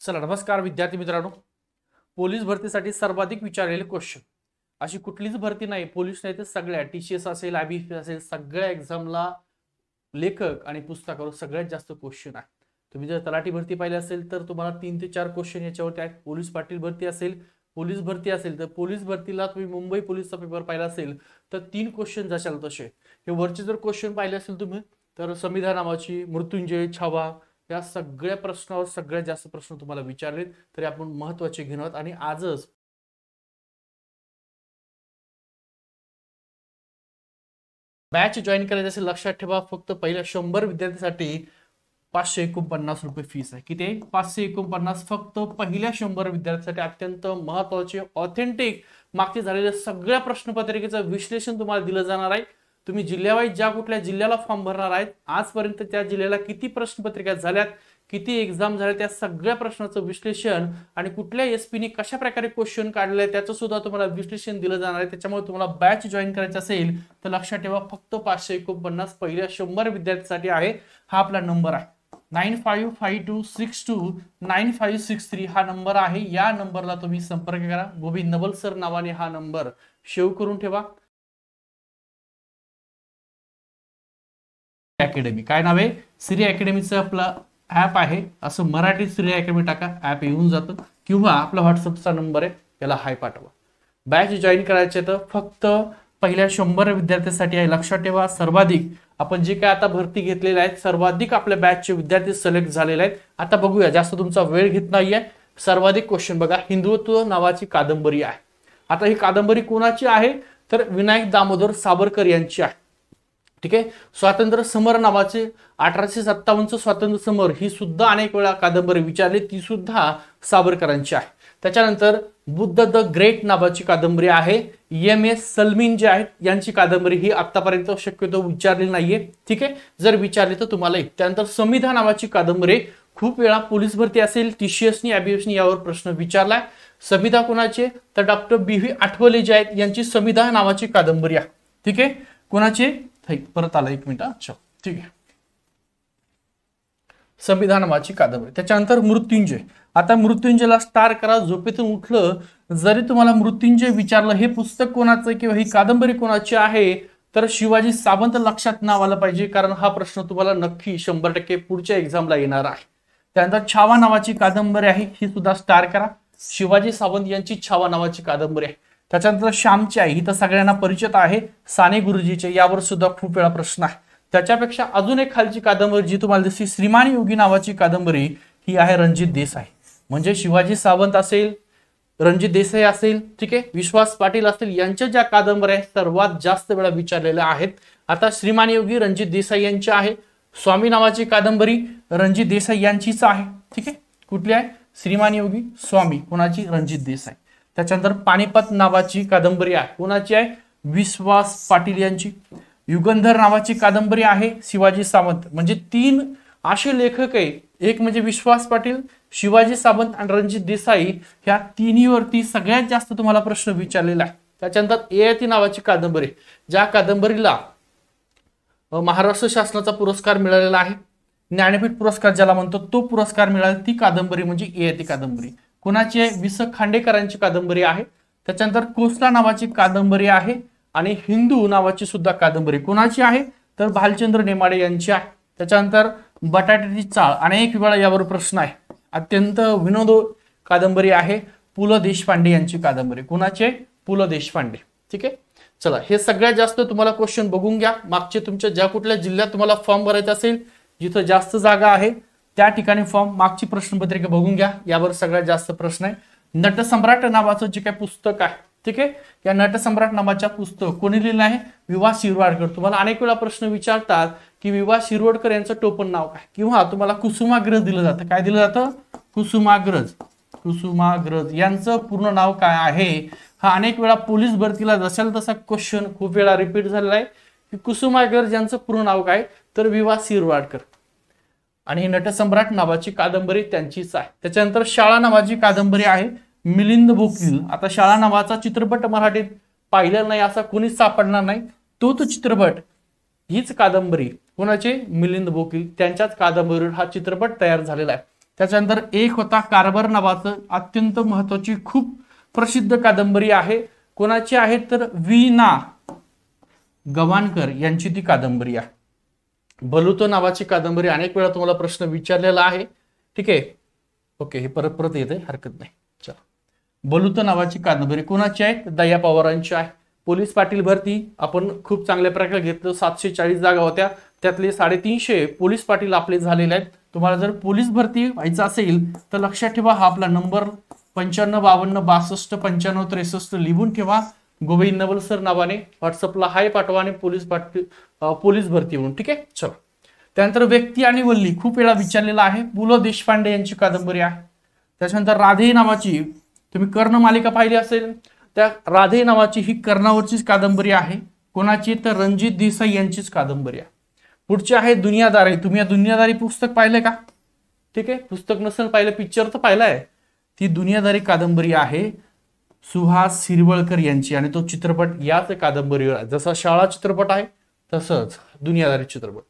चला नमस्कार विद्यार्थी मित्रांनो, पोलीस भरतीसाठी सर्वाधिक विचारलेले क्वेश्चन अशी कुठलीच भरती नाही, पोलीस नाही तर सगळ्या टीसीएस असेल, आयबीपी असेल, सगळ्या एक्झामला लेखक आणि पुस्तकावर सगळ्यात जास्त क्वेश्चन आहे। तुम्ही जर तलाठी भरती पाहिली असेल तर तुम्हाला 3 ते 4 क्वेश्चन याच्यावरती आहेत। पोलीस पाटील भरती असेल, तर पोलीस भरतीला तुम्ही मुंबई पोलीसचा पेपर पाहिला असेल तर 3 क्वेश्चन जशाल तसे हे वरचे जर क्वेश्चन पाहिले असेल तुम्ही तर संविधान नावाची, मृत्युंजय, छावा या सगळ्या प्रश्नावर सगळ्यात जास्त प्रश्न तुम्हाला विचारलेत, तरी आपण महत्त्वाचे घेणार आहोत। आणि आजच बॅच जॉईन करायचं असेल लक्षात ठेवा, फक्त पहिल्या 100 विद्यार्थ्यांसाठी 549 रुपये फीस आहे। किती आहे? 549 फक्त पहिल्या 100 विद्यार्थ्यांसाठी। अत्यंत महत्त्वाचे ऑथेंटिक मागचे झालेल्या सगळ्या प्रश्नपत्रिकेचं विश्लेषण तुम्हाला दिलं जाणार आहे। तुम्ही जिल्ह्यावाईज ज्या कुठल्या जिल्ह्याला फॉर्म भरणार आहेत, आजपर्यंत त्या जिल्ह्याला किती प्रश्नपत्रिका झाल्यात, किती एक्झाम झाल्या, त्या सगळ्या प्रश्नाचं विश्लेषण आणि कुठल्या एसपीने कशा प्रकारे क्वेश्चन काढले त्याचं सुद्धा तुम्हाला विश्लेषण दिलं जाणार आहे। त्याच्यामुळे तुम्हाला बॅच जॉईन करायचं असेल तर लक्षात ठेवा, फक्त 549 पहिल्या 100 विद्यार्थ्यांसाठी आहे। हा आपला नंबर आहे 9552629563 हा नंबर आहे। या नंबरला तुम्ही संपर्क करा। गोविंद नवल सर नावाने हा नंबर सेव्ह करून ठेवा। अकॅडमी काय नाव आहे? श्री अकॅडमीचं आपलं ऍप आहे, असं मराठी श्री अकॅडमी टाका, ऍप येऊन जातं, किंवा आपला व्हॉट्सअपचा नंबर आहे याला हाय पाठवा। बॅच जॉईन करायचे तर फक्त पहिल्या 100 विद्यार्थ्यांसाठी आहे। लक्षात ठेवा, सर्वाधिक आपण जे काय आता भरती घेतलेले आहेत सर्वाधिक आपल्या बॅचचे विद्यार्थी सिलेक्ट झालेले आहेत। आता बघूया, जास्त तुमचा वेळ घेत नाहीये। सर्वाधिक क्वेश्चन बघा, हिंदुत्व नावाची कादंबरी आहे। आता ही कादंबरी कोणाची आहे तर विनायक दामोदर सावरकर यांची आहे। ठीक आहे। स्वातंत्र्य समर नावाचे 1857 स्वातंत्र्य समर ही सुद्धा अनेक वेळा कादंबरी विचारली, ती सुद्धा सावरकरांची आहे। त्याच्यानंतर बुद्ध द ग्रेट नावाची कादंबरी आहे, एम.एस. सलमीन जे आहेत यांची कादंबरी, ही आतापर्यंत शक्यतो विचारली नाहीये। ठीक आहे, जर विचारली तर तुम्हाला येईल। त्यानंतर संविधान नावाची कादंबरी खूप वेळा पोलीस भरती असेल, टीसीएसनी, आयबीएसनी यावर प्रश्न विचारलाय। संविधान कोणाचे तर डॉक्टर बी.व्ही. आठवले जे आहेत यांची संविधान नावाची कादंबरी आहे। ठीक आहे, कोणाचे परत आला, 1 मिनिट। अच्छा ठीक आहे, संविधान नावाची कादंबरी। त्याच्यानंतर मृत्युंजय। आता मृत्युंजयला स्टार करा, झोपेतून उठलं जरी तुम्हाला मृत्युंजय विचारलं हे पुस्तक कोणाचं किंवा ही कादंबरी कोणाची आहे तर शिवाजी सावंत लक्षात नाव आलं पाहिजे, कारण हा प्रश्न तुम्हाला नक्की 100% पुढच्या एक्झामला येणार आहे। त्यानंतर छावा नावाची कादंबरी आहे, ही सुद्धा स्टार करा, शिवाजी सावंत यांची छावा नावाची कादंबरी आहे। त्याच्यानंतर श्यामची आई, ही तर सगळ्यांना परिचित आहे, साने गुरुजीचे, यावर सुद्धा खूप वेळा प्रश्न आहे। त्याच्यापेक्षा अजून एक खालची कादंबरी जी तुम्हाला दिसते, श्रीमान योगी नावाची कादंबरी, ही आहे रणजित देसाई। म्हणजे शिवाजी सावंत असेल, रणजित देसाई असेल, ठीक आहे, विश्वास पाटील असेल, यांच्या ज्या कादंबऱ्या सर्वात जास्त वेळा विचारलेल्या आहेत। आता श्रीमान योगी रणजित देसाई यांची आहे, स्वामी नावाची कादंबरी रणजित देसाई यांचीच आहे। ठीक आहे, कुठली आहे? श्रीमान योगी, स्वामी कोणाची? रणजित देसाई। त्याच्यानंतर पानिपत नावाची कादंबरी आहे, कोणाची आहे? विश्वास पाटील यांची। युगंधर नावाची कादंबरी आहे, शिवाजी सावंत। म्हणजे 3 असे लेखक आहे, एक म्हणजे विश्वास पाटील, शिवाजी सावंत आणि रणजित देसाई, ह्या तिन्हीवरती सगळ्यात जास्त तुम्हाला प्रश्न विचारलेला आहे। त्याच्यानंतर ययाती नावाची कादंबरी, ज्या कादंबरीला महाराष्ट्र शासनाचा पुरस्कार मिळालेला आहे, ज्ञानपीठ पुरस्कार ज्याला म्हणतो तो पुरस्कार मिळाला, ती कादंबरी म्हणजे ययाती कादंबरी। कोणाची आहे? वि. स. खांडेकरांची कादंबरी आहे। त्याच्यानंतर कोसला नावाची कादंबरी आहे आणि हिंदू नावाची सुद्धा कादंबरी कोणाची आहे तर भालचंद्र नेमाडे यांची आहे। त्याच्यानंतर बटाट्याची चाळ, अनेक वेळा यावर प्रश्न आहे, अत्यंत विनोद कादंबरी आहे, पु ल देशपांडे यांची कादंबरी। कोणाची आहे? पु ल देशपांडे। ठीक आहे, चला हे सगळ्यात जास्त तुम्हाला क्वेश्चन बघून घ्या। मागचे तुमच्या ज्या कुठल्या जिल्ह्यात तुम्हाला फॉर्म भरायचा असेल, जिथं जास्त जागा आहे त्या ठिकाणी फॉर्म, मागची प्रश्नपत्रिका बघून घ्या, यावर सगळ्यात जास्त प्रश्न आहे। नटसम्राट नावाचं जे काही पुस्तक आहे, ठीक आहे, या नटसम्राट नावाच्या पुस्तक कोणी लिहिलं आहे? विवा शिरवाडकर। तुम्हाला अनेक वेळा प्रश्न विचारतात की विवा शिरवाडकर यांचं टोपण नाव काय, किंवा तुम्हाला कुसुमाग्रज दिलं जातं। काय दिलं जातं? कुसुमाग्रज। कुसुमाग्रज यांचं पूर्ण नाव काय आहे? हा अनेक वेळा पोलीस भरतीला जशाल तसा क्वेश्चन खूप वेळा रिपीट झालेला आहे की कुसुमाग्रज यांचं पूर्ण नाव काय तर विवा शिरवाडकर। आणि नटसम्राट नावाची कादंबरी त्यांचीच आहे। त्याच्यानंतर शाळा नावाची कादंबरी आहे, मिलिंद बोकील। आता शाळा नावाचा चित्रपट मराठीत पाहिलेला नाही असा कोणीच सापडणार नाही, तो चित्रपट, हीच कादंबरी कोणाचे? मिलिंद बोकील, त्यांच्याच कादंबरीवर हा चित्रपट तयार झालेला आहे। त्याच्यानंतर एक होता कारभार नावाचं अत्यंत महत्वाची खूप प्रसिद्ध कादंबरी आहे. कोणाची आहे तर वि ना गवाणकर यांची ती कादंबरी आहे. बलुतो नावाची कादंबरी अनेक वेळा तुम्हाला प्रश्न विचारलेला आहे. ठीक आहे, ओके, हे परत परत येते, हरकत नाही. चला, बलुतो नावाची कादंबरी कोणाची आहे? दया पवारांची आहे. पोलीस पाटील भरती आपण खूप चांगल्या प्रकारे घेतलं. 740 जागा होत्या, त्यातले 350 पोलीस पाटील आपले झालेले आहेत. तुम्हाला जर पोलीस भरती व्हायचं असेल तर लक्षात ठेवा, हा आपला नंबर 95 52 62 95 63 लिहून ठेवा. गोविंद नवल सर नावाने व्हॉट्सअपला हाय पाठवा आणि पोलीस भरती म्हणून. ठीक आहे, चला. त्यानंतर व्यक्ती आणि वल्ली खूप वेळा विचारलेला आहे. पु ल देशपांडे यांची कादंबरी आहे. त्याच्यानंतर राधे नावाची, तुम्ही कर्ण मालिका पाहिली असेल, त्या राधे नावाची ही कर्णावरचीच कादंबरी आहे. कोणाची तर रणजित देसाई यांचीच कादंबरी आहे. पुढची आहे दुनियादारी. तुम्ही या दुनियादारी पुस्तक पाहिलंय का? ठीक आहे, पुस्तक नसेल पाहिलं, पिक्चर तर पाहिलाय. ती दुनियादारी कादंबरी आहे सुहास शिरवळकर यांची आणि तो चित्रपट याच कादंबरीवर आहे. जसा शाळा चित्रपट आहे तसंच दुनियादारी चित्रपट.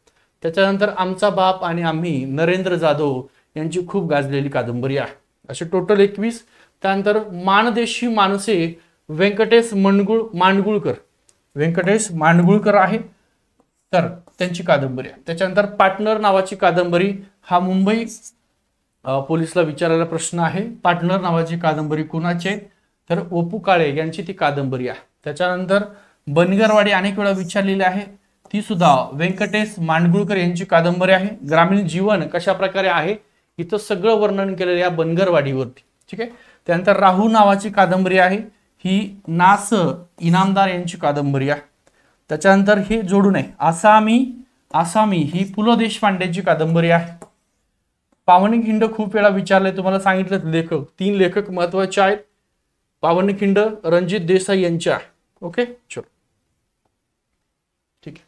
त्याच्यानंतर आमचा बाप आणि आम्ही नरेंद्र जाधव यांची खूप गाजलेली कादंबरी आहे. असे टोटल 21. त्यानंतर माणदेशी माणसे व्यंकटेश मांडगुळकर आहे, तर त्यांची कादंबरी आहे. त्याच्यानंतर पार्टनर नावाची कादंबरी, हा मुंबई पोलिसला विचारलेला प्रश्न आहे. पार्टनर नावाची कादंबरी कोणाची आहे तर ओपू काळे यांची ती कादंबरी आहे. त्याच्यानंतर बनगरवाडी अनेक वेळा विचारलेली आहे, ती सुद्धा व्यंकटेश मांडगुळकर यांची कादंबरी आहे. ग्रामीण जीवन कशा प्रकारे आहे इथं सगळं वर्णन केलेलं या बनगरवाडीवरती. ठीक आहे. त्यानंतर राहू नावाची कादंबरी आहे, ही नास इनामदार यांची कादंबरी आहे. त्याच्यानंतर हे जोडून आहे आसामी ही पु ल देशपांडेची कादंबरी आहे. पावनखिंड खूप वेळा विचारले, तुम्हाला सांगितलं लेखक 3 लेखक महत्वाचे आहेत. पावनखिंड रणजित देसाई यांचे आहे. ओके, चलो, ठीक आहे.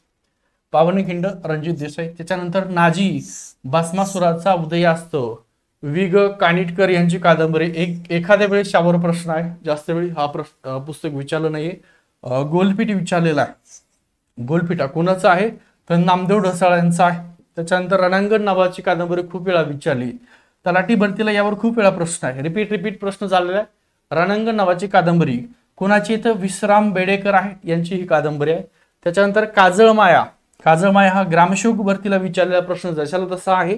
पावनखिंड रणजित देसाई. त्याच्यानंतर नाजी भस्मासुराचा उदयास्त वि ग कानिटकर यांची कादंबरी. एखाद्या वेळेस शावर प्रश्न आहे, जास्त वेळी हा पुस्तक विचारलं नाहीये. गोलपीठ विचारलेला आहे. गोलपीठा कोणाचा आहे तर नामदेव ढसाळ यांचा आहे. त्याच्यानंतर रणांगण नावाची कादंबरी खूप वेळा विचारली. तलाठी भरतीला यावर खूप वेळा प्रश्न आहे, रिपीट प्रश्न झालेला आहे. रणांगण नावाची कादंबरी कोणाची तर विश्राम बेडेकर आहे यांची ही कादंबरी आहे. त्याच्यानंतर काजळमाया हा ग्रामसेवक भरतीला विचारलेला प्रश्न जशाला तसा आहे.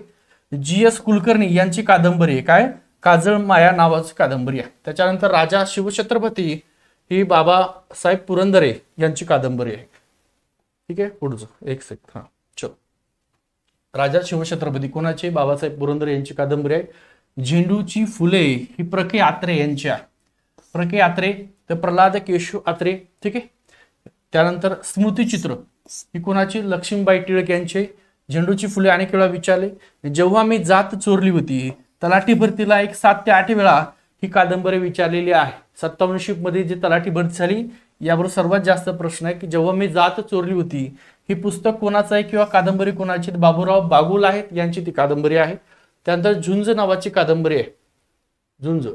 GS कुलकर्णी यांची कादंबरी आहे, काय काजळमाया नावाची कादंबरी आहे. त्याच्यानंतर राजा शिवछत्रपती ही बाबासाहेब पुरंदरे यांची कादंबरी आहे. ठीक आहे, पुढचं एक सेकंड. चलो, राजा शिवछत्रपती कोणाचे? बाबासाहेब पुरंदरे यांची कादंबरी आहे. झेंडूची फुले ही प्र.के. आत्रे यांची आहे. प्र.के. आत्रे तर प्रल्हाद केशव आत्रे. ठीक आहे. त्यानंतर स्मृतिचित्र ही कोणाची? लक्ष्मीबाई टिळक यांचे. झेंडूची फुले अनेक वेळा विचारले. जेव्हा मी जात चोरली होती, तलाठी भरतीला 7 ते 8 वेळा ही कादंबरी विचारलेली आहे. 57 मध्ये जी तलाठी भरती झाली यावर सर्वात जास्त प्रश्न आहे की जेव्हा मी जात चोरली होती ही पुस्तक कोणाचं आहे किंवा कादंबरी कोणाची? बाबूराव बागुल आहेत यांची ती कादंबरी आहे. त्यानंतर झुंज नावाची कादंबरी आहे, झुंज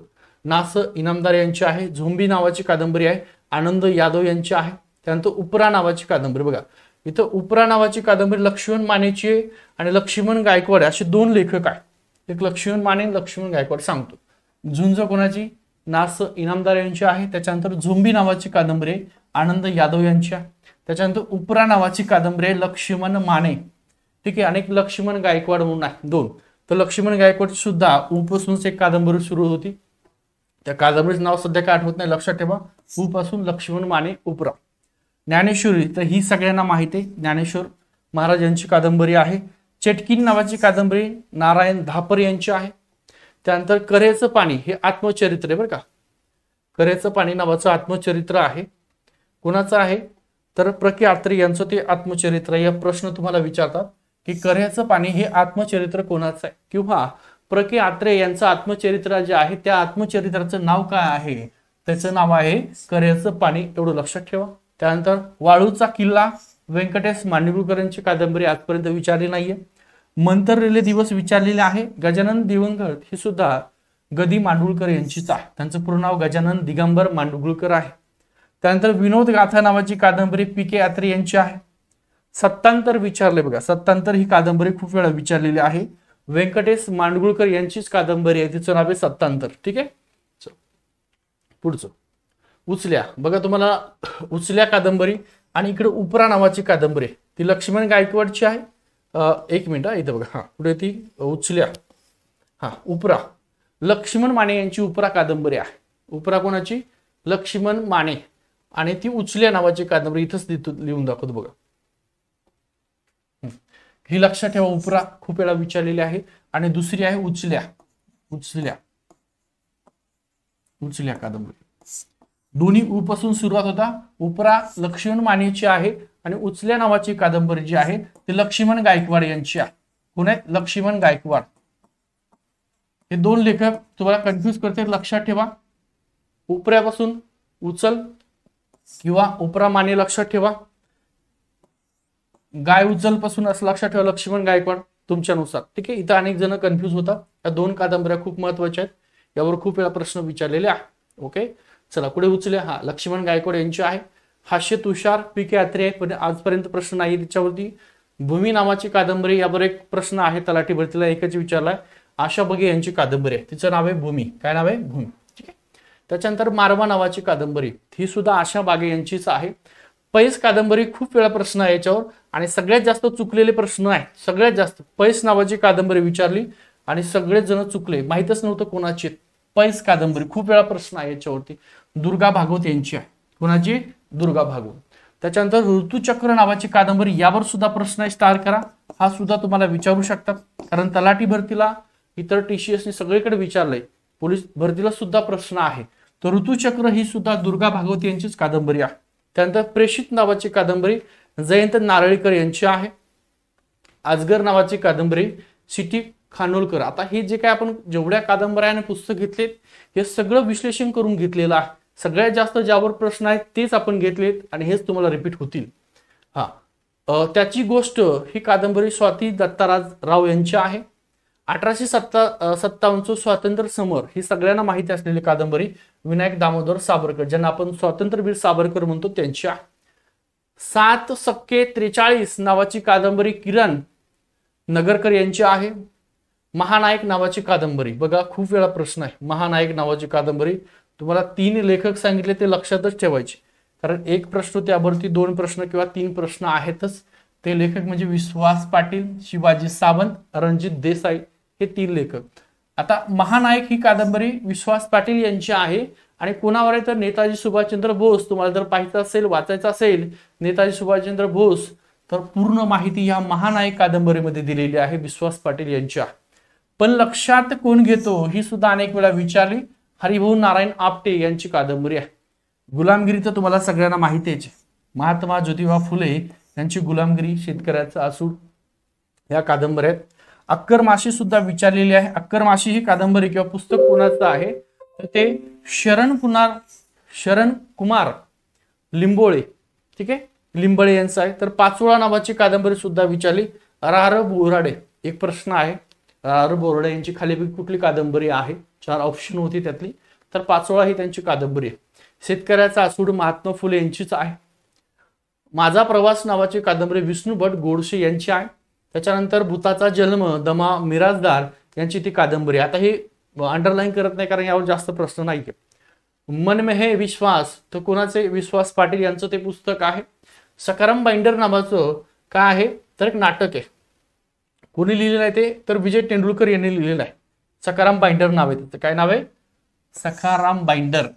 नास इनामदार यांची आहे. झोंबी नावाची कादंबरी आहे, आनंद यादव यांची आहे. त्यानंतर उपरा नावाची कादंबरी, बघा इथं उपरा नावाची कादंबरी लक्ष्मण मानेची आहे आणि लक्ष्मण गायकवाड असे 2 लेखक आहेत. एक लक्ष्मण माने, लक्ष्मण गायकवाड सांगतो. झुंज कोणाची? नास इनामदार यांची आहे. त्याच्यानंतर झोंबी नावाची कादंबरी आनंद यादव यांची आहे. त्याच्यानंतर उपरा नावाची कादंबरी आहे लक्ष्मण माने. ठीक आहे, अनेक लक्ष्मण गायकवाड म्हणून आहे 2. तर लक्ष्मण गायकवाड सुद्धा उपासूनच एक कादंबरी सुरू होती. त्या कादंबरीचं नाव सध्या काय आठवत नाही, लक्षात ठेवा. उपासून लक्ष्मण माने उपरा. ज्ञानेश्वरी तर ही सगळ्यांना माहिती आहे, ज्ञानेश्वर महाराज यांची कादंबरी आहे. चेटकीन नावाची कादंबरी नारायण धापर यांची आहे. त्यानंतर कऱ्हेचं पाणी हे आत्मचरित्र आहे बरं का. कऱ्हेचं पाणी नावाचं आत्मचरित्र आहे. कोणाचं आहे तर प्र.के. आत्रे यांचं ते आत्मचरित्र. या प्रश्न तुम्हाला विचारतात की कऱ्हेचं पाणी हे आत्मचरित्र कोणाचं आहे किंवा प्र.के. आत्रे यांचं आत्मचरित्र जे आहे त्या आत्मचरित्राचं नाव काय आहे? त्याचं नाव आहे कऱ्हेचं पाणी, एवढं लक्षात ठेवा. त्यानंतर वाळूचा किल्ला व्यंकटेश मांडगुळकर यांची कादंबरी आजपर्यंत विचारली नाहीये. मंतरलेले दिवस विचारलेले आहे. गजानन दिवंगत ही सुद्धा गदी मांडगुळकर यांचीच आहे. त्यांचं पूर्ण नाव गजानन दिगंबर मांडगुळकर आहे. त्यानंतर विनोद गाथा नावाची कादंबरी पी.के. आत्रे यांची आहे. सत्तांतर विचारले, बघा सत्तांतर ही कादंबरी खूप वेळा विचारलेली आहे. व्यंकटेश मांडगुळकर यांचीच कादंबरी आहे, तिचं नाव आहे सत्तांतर. ठीक आहे. पुढचं उचल्या. बघा तुम्हाला उचल्या कादंबरी आणि इकडे उपरा नावाची कादंबरी ती लक्ष्मण गायकवाडची आहे. एक मिनिट इथं बघा, पुढे ती उचल्या, उपरा लक्ष्मण माने यांची उपरा कादंबरी आहे. उपरा कोणाची? लक्ष्मण माने. आणि ती उचल्या नावाची कादंबरी इथंच लिहून दाखवतो बघा. ही लक्षात ठेवा, उपरा खूप वेळा विचारलेली आहे. आणि दुसरी आहे उचल्या. उचल्या उचल्या कादंबरी. दोन्ही उ पासून सुरुवात होता. उपरा लक्ष्मण मानेची आहे आणि उचल्या नावाची कादंबरी जी आहे ती लक्ष्मण गायकवाड यांची आहे. कोण आहेत? लक्ष्मण गायकवाड. हे दोन लेखक तुम्हाला कन्फ्युज करते, लक्षात ठेवा. उपऱ्यापासून उचल किंवा उपरा माने लक्षात ठेवा. गाय उचल पासून असं लक्षात ठेवा लक्ष्मण गायकवाड, तुमच्यानुसार. ठीक आहे. इथं अनेक जण कन्फ्युज होतात. या दोन कादंबऱ्या खूप महत्वाच्या आहेत, यावर खूप वेळा प्रश्न विचारलेले आहे. ओके, चला पुढे उचल्या. लक्ष्मण गायकवाड यांची आहे. हास्य तुषार पी.के. अत्रे आहे, पण आजपर्यंत प्रश्न नाही त्याच्यावरती. भूमी नावाची कादंबरी, यावर एक प्रश्न आहे तलाठी भरतीला एकच विचारलाय. आशा बगे यांची कादंबरी आहे, तिचं नाव आहे भूमी. काय नाव आहे? भूमी. ठीक आहे. त्याच्यानंतर मारवा नावाची कादंबरी, ही सुद्धा आशा बागे यांचीच आहे. पैस कादंबरी, खूप वेळा प्रश्न आहे याच्यावर आणि सगळ्यात जास्त चुकलेले प्रश्न आहे. सगळ्यात जास्त पैस नावाची कादंबरी विचारली आणि सगळेच जण चुकले, माहितच नव्हतं कोणाची. पैस कादंबरी खूप वेळा प्रश्न आहे याच्यावरती. दुर्गा भागवत यांची आहे. कोणाची? दुर्गा भागवत. त्याच्यानंतर ऋतुचक्र नावाची कादंबरी, यावर सुद्धा प्रश्न आहे, स्टार करा. हा सुद्धा तुम्हाला विचारू शकतात, कारण तलाठी भरतीला, इतर TCS ने सगळीकडे विचारलंय. पोलीस भरतीला सुद्धा प्रश्न आहे. तर ऋतुचक्र ही सुद्धा दुर्गा भागवत यांचीच कादंबरी आहे. त्यानंतर प्रेषित नावाची कादंबरी जयंत नारळीकर यांची आहे. अजगर नावाची कादंबरी सिटी खानोलकर. आता हे जे काय आपण जेवढ्या कादंबऱ्या आणि पुस्तक घेतलेत, हे सगळं विश्लेषण करून घेतलेलं आहे. सगळ्यात जास्त ज्यावर प्रश्न आहेत तेच आपण घेतलेत आणि हेच तुम्हाला रिपीट होतील. त्याची गोष्ट ही कादंबरी स्वाती दत्ताराज राव यांची आहे. 1857 स्वातंत्र्य समर ही सगळ्यांना माहिती असलेली कादंबरी विनायक दामोदर सावरकर, ज्यांना आपण स्वातंत्र्यवीर सावरकर म्हणतो, त्यांची आहे. 7 सक्के 43 नावाची कादंबरी किरण नगरकर यांची आहे. महानायक नावाची कादंबरी, बघा खूप वेळा प्रश्न आहे. महानायक नावाची कादंबरी, तुम्हाला 3 लेखक सांगितले ते लक्षातच ठेवायचे, कारण एक प्रश्न त्यावरती 2 प्रश्न किंवा 3 प्रश्न आहेतच. ते लेखक म्हणजे विश्वास पाटील, शिवाजी सावंत, रणजित देसाई, हे 3 लेखक. आता महानायक ही कादंबरी विश्वास पाटील यांची आहे आणि कोणावर आहे तर नेताजी सुभाषचंद्र बोस. तुम्हाला जर पाहायचं असेल, वाचायचं असेल नेताजी सुभाषचंद्र बोस, तर पूर्ण माहिती या महानायक कादंबरीमध्ये दिलेली आहे, विश्वास पाटील यांच्या. पण लक्षात कोण घेतो ही सुद्धा अनेक वेळा विचारली. हरिभाऊ नारायण आपटे यांची कादंबरी आहे. गुलामगिरी तर तुम्हाला सगळ्यांना माहिती आहे. महात्मा ज्योतिबा फुले यांची गुलामगिरी, शेतकऱ्याचा असूड, या कादंबऱ्या आहेत. अक्कर माशी सुद्धा विचारलेली आहे. अक्कर माशी ही कादंबरी किंवा पुस्तक कोणाचं आहे तर ते शरण कुमार लिंबोळे. ठीक आहे, लिंबळे यांचं आहे. तर पाचोळा नावाची कादंबरी सुद्धा विचारली. र बोराडे, एक प्रश्न आहे, र बोराडे यांची खालीपैकी कुठली कादंबरी आहे? 4 ऑप्शन होती त्यातली, तर पाचोळा ही त्यांची कादंबरी आहे. शेतकऱ्याचा असूड महात्मा फुले यांचीच आहे. माझा प्रवास नावाची कादंबरी विष्णू भट गोडसे यांची आहे. त्याच्यानंतर भूताचा जन्म दमा मिराजदार यांची ती कादंबरी. आता हे अंडरलाईन करत नाही कारण यावर जास्त प्रश्न नाही. मन में है विश्वास, तर कोणाचे? विश्वास पाटील यांचं ते पुस्तक आहे. सकाराम बाइंडर नावाचं काय आहे तर एक नाटक आहे. कोणी लिहिलेलं आहे ते तर विजय तेंडुलकर यांनी लिहिलेलं आहे. सकाराम बाइंडर नाव आहे त्याचं. काय नाव आहे? सखाराम बाइंडर.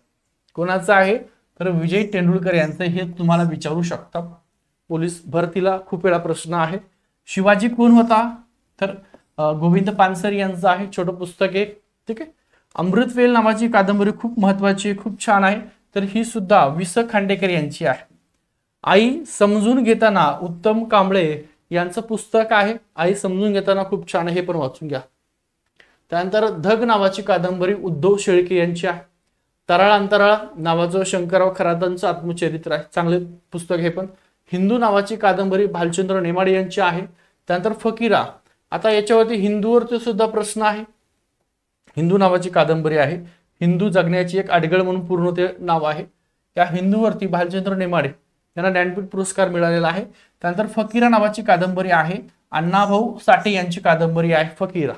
कोणाचं आहे तर विजय तेंडुलकर यांचं. हे तुम्हाला विचारू शकतात पोलीस भरतीला, खूप वेळा प्रश्न आहे. शिवाजी कोण होता तर गोविंद पानसरे यांचं आहे, छोटं पुस्तक आहे. ठीक आहे. अमृतवेल नावाची कादंबरी खूप महत्वाची, खूप छान आहे. तर ही सुद्धा वि स खांडेकर यांची आहे. आई समजून घेताना उत्तम कांबळे यांचं पुस्तक आहे. आई समजून घेताना खूप छान आहे, हे पण वाचून घ्या. त्यानंतर धग नावाची कादंबरी उद्धव शेळके यांची आहे. तराळ अंतराळ नावाचं शंकरराव खरातांचं आत्मचरित्र आहे, चांगले पुस्तक हे पण. हिंदू नावाची कादंबरी भालचंद्र नेमाडे यांची आहे. त्यानंतर फकीरा, आता याच्यावरती हिंदूवरती सुद्धा प्रश्न आहे. हिंदू नावाची कादंबरी आहे. हिंदू जगण्याची एक अडगळ म्हणून पूर्ण ते नाव आहे. त्या हिंदूवरती भालचंद्र नेमाडे यांना ज्ञानपीठ पुरस्कार मिळालेला आहे. त्यानंतर फकीरा नावाची कादंबरी आहे, अण्णाभाऊ साठे यांची कादंबरी आहे फकीरा.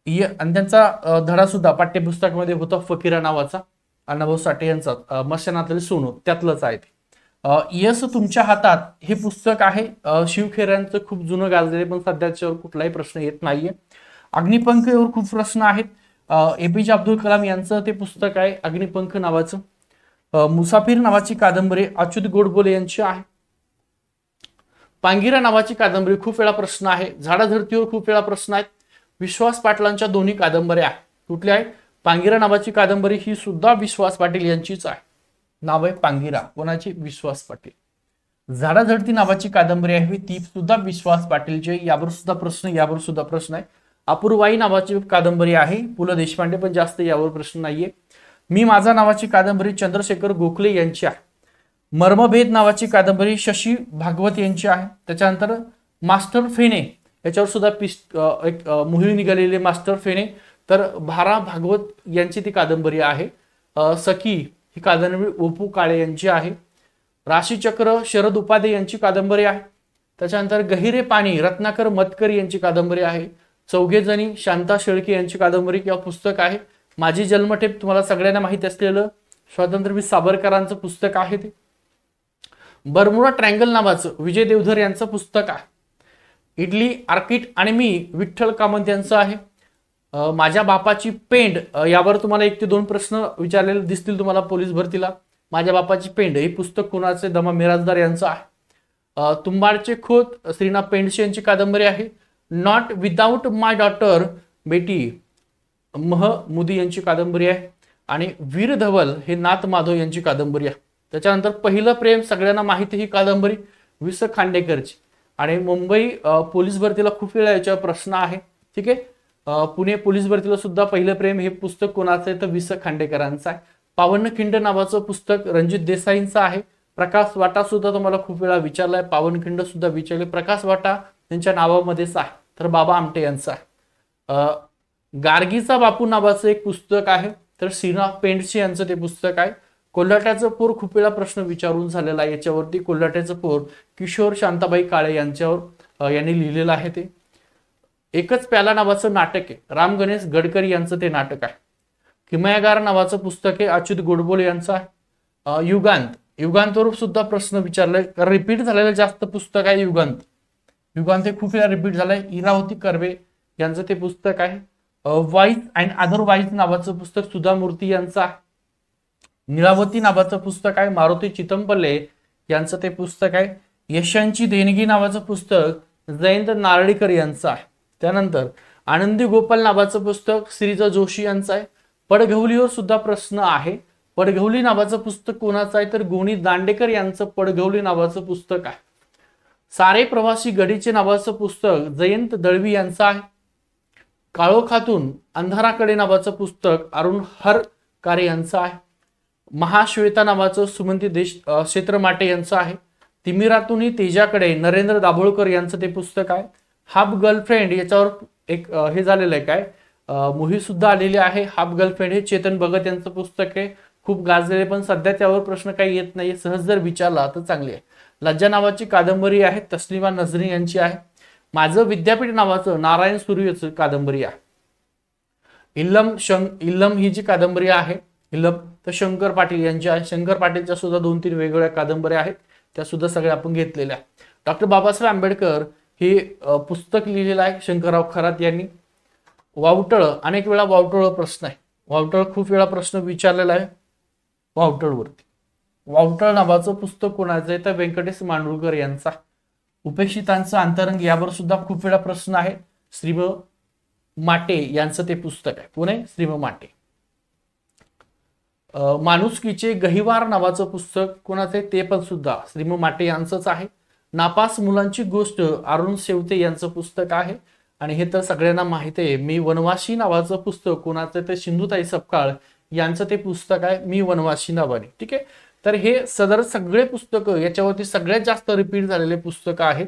आणि त्यांचा धडा सुद्धा पाठ्यपुस्तकामध्ये होता फकीरा नावाचा, अण्णाभाऊ साठे यांचा मत्स्यनाथातील सोनू त्यातलंच आहे ते. यस तुमच्या हातात हे पुस्तक आहे शिवखेऱ्यांचं, खूप जुनं गाजलेलं, पण सध्याच्यावर कुठलाही प्रश्न येत नाहीये. अग्निपंख यावर खूप प्रश्न आहेत. एपीजे अब्दुल कलाम यांचं ते पुस्तक आहे अग्निपंख नावाचं. मुसाफिर नावाची कादंबरी अच्युत गोडबोले यांची आहे. पांगिरा नावाची कादंबरी खूप वेळा प्रश्न आहे. झाडाझडतीवर खूप वेळा प्रश्न आहेत. विश्वास पाटलांच्या दोन्ही कादंबऱ्या आहेत. कुठल्या आहेत? पांगिरा नावाची कादंबरी ही सुद्धा विश्वास पाटील यांचीच आहे. नाव आहे पांगिरा, कोणाची? विश्वास पाटील. झाडाझडती नावाची कादंबरी आहे ती सुद्धा विश्वास पाटीलची, यावर सुद्धा प्रश्न आहे. अपूर्वाई नावाची कादंबरी आहे पु ल देशपांडे, पण जास्त यावर प्रश्न नाहीये. मी माझा नावाची कादंबरी चंद्रशेखर गोखले यांची आहे. मर्मभेद नावाची कादंबरी शशी भागवत यांची आहे. त्याच्यानंतर मास्टर फेणे याच्यावर सुद्धा एक मोहीम निघालेली मास्टर फेणे, तर भारा भागवत यांची ती कादंबरी आहे. सखी ही कादंबरी ओपू काळे यांची आहे. राशीचक्र शरद उपाध्ये यांची कादंबरी आहे. त्याच्यानंतर गहिरे पाणी रत्नाकर मतकर यांची कादंबरी आहे. चौघेजणी शांता शेळके यांची कादंबरी किंवा पुस्तक आहे. माझी जन्मठेप तुम्हाला सगळ्यांना माहिती असलेलं स्वातंत्र्यवीर सावरकरांचं पुस्तक आहे ते. बर्मुडा ट्रँगल नावाचं विजय देवधर यांचं पुस्तक आहे. इडली आर्किट आणि मी विठ्ठल कामत यांचं आहे. माझ्या बापाची पेंड यावर तुम्हाला 1 ते 2 प्रश्न विचारलेले दिसतील तुम्हाला पोलीस भरतीला. माझ्या बापाची पेंड हे पुस्तक कोणाचे? दमा मिराजदार यांचं आहे. तुंबाडचे खोत श्रीनाथ पेंडसे यांची कादंबरी आहे. नॉट विदाउट माय डॉटर बेटी महमुदी यांची कादंबरी आहे. आणि वीर धवल हे नाथ माधव यांची कादंबरी आहे. त्याच्यानंतर पहिलं प्रेम सगळ्यांना माहिती ही कादंबरी वि स खांडेकरची. आणि मुंबई पोलीस भरतीला खूप वेळा याच्यावर प्रश्न आहे. ठीक आहे. पुणे पोलीस भरतीला सुद्धा पहिलं प्रेम हे पुस्तक कोणाचं आहे? तर वि स खांडेकरांचं आहे. पावनखिंड नावाचं पुस्तक रणजित देसाईंचं आहे. प्रकाश वाटा सुद्धा तुम्हाला खूप वेळा विचारलाय, पावनखिंड सुद्धा विचारले. प्रकाश वाटा त्यांच्या नावामध्येच आहे, तर बाबा आमटे यांचं आहे. गार्गीचा बापू नावाचं एक पुस्तक आहे, तर श्रीनाथ पेंडसे यांचं ते पुस्तक आहे. कोल्हाट्याचं पोर खूप वेळा प्रश्न विचारून झालेला आहे याच्यावरती. कोल्हाट्याचं पोर किशोर शांताबाई काळे यांच्यावर यांनी लिहिलेलं आहे ते. एकच प्याला नावाचं नाटक आहे, राम गणेश गडकरी यांचं ते नाटक आहे. किमयागार नावाचं पुस्तक आहे, अच्युत गोडबोले यांचं आहे. युगांतवर सुद्धा प्रश्न विचारलाय, रिपीट झालेलं जास्त पुस्तक आहे युगांत हे खूप वेळा रिपीट झालंय. इरावती कर्वे यांचं ते पुस्तक आहे. वाईज अँड अदरवाईज नावाचं पुस्तक सुधा मूर्ती यांचं आहे. निळावती नावाचं पुस्तक आहे, मारुती चितमपल्ले यांचं ते पुस्तक आहे. यशांची देणगी नावाचं पुस्तक जयंत नारळीकर यांचं आहे. त्यानंतर आनंदी गोपाल नावाचं पुस्तक श्रीजा जोशी यांचं आहे. पडघवलीवर सुद्धा प्रश्न आहे. पडघवली नावाचं पुस्तक कोणाचं आहे? तर गोणी दांडेकर यांचं पडघवली नावाचं पुस्तक आहे. सारे प्रवासी गडीचे नावाचं पुस्तक जयंत दळवी यांचं आहे. काळोखातून अंधाराकडे नावाचं पुस्तक अरुण हरकारे यांचं आहे. महाश्वेता नावाचं सुमंती क्षेत्रमाटे यांचं आहे. तिमिरातूनही तेजाकडे नरेंद्र दाभोळकर यांचं ते पुस्तक आहे. हाफ गर्लफ्रेंड याच्यावर एक हे झालेलं आहे काय मूव्ही सुद्धा आलेली आहे. हाफ गर्लफ्रेंड हे चेतन भगत यांचं पुस्तक आहे, खूप गाजलेले, पण सध्या त्यावर प्रश्न काही येत नाही. सहज जर विचारला तर चांगली आहे. लज्जा नावाची कादंबरी आहे, तस्लिमा नजरी यांची आहे. माझं विद्यापीठ नावाचं नारायण सूर्यचं कादंबरी आहे. इल्लम ही जी कादंबरी आहे इल्लम तर शंकर पाटील यांची आहे. शंकर पाटीलच्या सुद्धा 2-3 वेगवेगळ्या कादंबऱ्या आहेत, त्या सुद्धा सगळ्या आपण घेतलेल्या आहेत. डॉक्टर बाबासाहेब आंबेडकर हे पुस्तक लिहिलेलं आहे शंकरराव खरात यांनी. वावटळ अनेक वेळा वावटळ प्रश्न आहे, वावटळ खूप वेळा प्रश्न विचारलेला आहे वावटळवरती. वावटळ नावाचं पुस्तक कोणाचं आहे? तर व्यंकटेश मांडुळकर यांचा. उपेक्षितांचं अंतरंग यावर सुद्धा खूप वेळा प्रश्न आहे. श्रीम माटे यांचं ते पुस्तक आहे. पुणे श्रीम माटे. माणुसकीचे गहिवार नावाचं पुस्तक कोणाचं आहे? ते पण सुद्धा श्रीम माटे यांचंच आहे. नापास मुलांची गोष्ट अरुण शेवते यांचं पुस्तक आहे. आणि हे तर सगळ्यांना माहिती आहे. मी वनवासी नावाचं पुस्तक कोणाचं? ते सिंधुताई सपकाळ यांचं ते पुस्तक आहे, मी वनवासी नावाने. ठीक आहे. तर हे सदर सगळे पुस्तकं याच्यावरती सगळ्यात जास्त रिपीट झालेले पुस्तकं आहेत.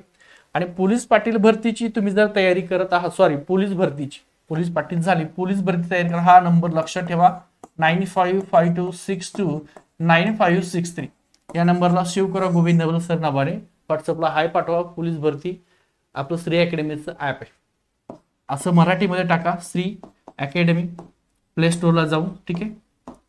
आणि पोलीस पाटील भरतीची तुम्ही जर तयारी करत आहात, पोलीस भरतीची, पोलीस पाटील झाली, पोलीस भरती तयारी करा. हा नंबर लक्षात ठेवा, 9552629563. या नंबरला सेव्ह करा गोविंद नवलसर नावाने. व्हॉट्सअपला हाय पाठवा. पोलीस भरती आपलं श्री अकॅडमीचं ऍप आहे, असं मराठीमध्ये टाका श्री अकॅडमी. प्ले स्टोअरला जाऊन ठीक आहे,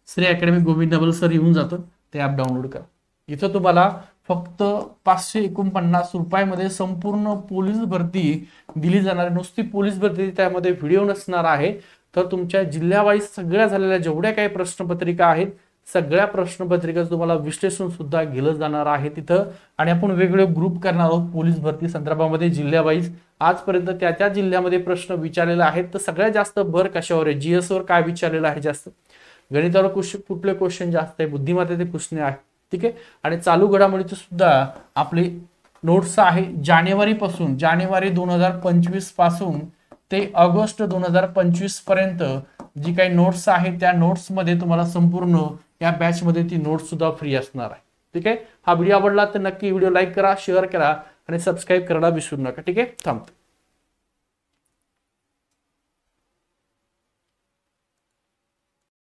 श्री अकॅडमी गोविंद नवलसर येऊन जातं, ते ऍप डाउनलोड करा. इथं तुम्हाला फक्त 549 रुपयामध्ये संपूर्ण पोलीस भरती दिली जाणार. नुसती पोलीस भरती, त्यामध्ये व्हिडिओ नसणार आहे. तर तुमच्या जिल्ह्यावाईज सगळ्या झालेल्या जेवढ्या काही प्रश्नपत्रिका आहेत, सगळ्या प्रश्नपत्रिकाचं तुम्हाला विश्लेषण सुद्धा केलं जाणार आहे तिथं. आणि आपण वेगवेगळे ग्रुप करणार आहोत पोलीस भरती संदर्भामध्ये जिल्ह्यावाईज. आजपर्यंत त्या जिल्ह्यामध्ये प्रश्न विचारलेले आहेत, तर सगळ्यात जास्त भर कशावर आहे, जीएस वर काय विचारलेलं आहे जास्त, गणितावर कुठले क्वेश्चन जास्त आहे, बुद्धिमत्तेचे प्रश्न आहे. ठीक आहे. आणि चालू घडामोडीचे सुद्धा आपले नोट्स आहे जानेवारी 2025 पासून ते ऑगस्ट 2025 पर्यंत जी काही नोट्स आहे, त्या नोट्स मध्ये तुम्हाला संपूर्ण या बॅच मध्ये ती नोट्स सुद्धा फ्री असणार आहे. ठीक आहे. हा व्हिडिओ आवडला तर नक्की व्हिडिओ लाईक करा, शेअर करा आणि सबस्क्राईब करायला विसरू नका. ठीक आहे. थांबतो.